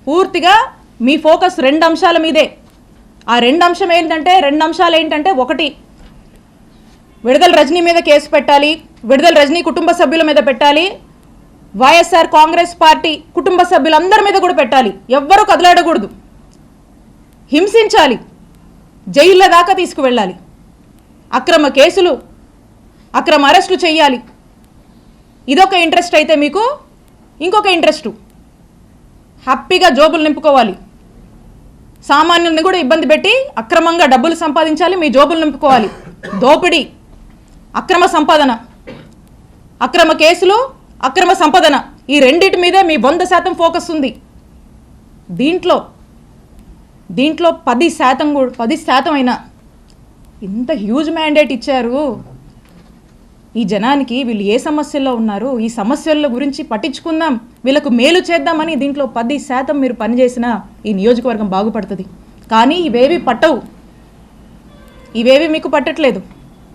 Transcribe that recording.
పూర్తిగా మీ ఫోకస్ రెండు అంశాల మీదే. ఆ రెండు అంశాలు ఏంటంటే ఒకటి, విడుదల రజనీ మీద కేసు పెట్టాలి, విడుదల రజనీ కుటుంబ సభ్యుల మీద పెట్టాలి, వైఎస్ఆర్ కాంగ్రెస్ పార్టీ కుటుంబ సభ్యులందరి మీద కూడా పెట్టాలి. ఎవ్వరూ కదలాడకూడదు, హింసించాలి, జైళ్ళ దాకా తీసుకువెళ్ళాలి, అక్రమ కేసులు, అక్రమ అరెస్టులు చేయాలి. ఇదొక ఇంట్రెస్ట్ అయితే మీకు ఇంకొక ఇంట్రెస్టు హ్యాపీగా జోబులు నింపుకోవాలి, సామాన్యుల్ని కూడా ఇబ్బంది పెట్టి అక్రమంగా డబ్బులు సంపాదించాలి, మీ జోబులు నింపుకోవాలి. దోపిడీ, అక్రమ సంపాదన, అక్రమ కేసులు, అక్రమ సంపాదన, ఈ రెండింటి మీదే మీ 100% ఫోకస్ ఉంది. దీంట్లో 10% అయినా ఇంత హ్యూజ్ మ్యాండేట్ ఇచ్చారు ఈ జనానికి. వీళ్ళు ఏ సమస్యల్లో ఉన్నారు, ఈ సమస్యల గురించి పట్టించుకుందాం, వీళ్ళకు మేలు చేద్దామని దీంట్లో 10% మీరు పనిచేసినా ఈ నియోజకవర్గం బాగుపడుతుంది. కానీ ఇవేవి పట్టవు, ఇవేవి మీకు పట్టట్లేదు.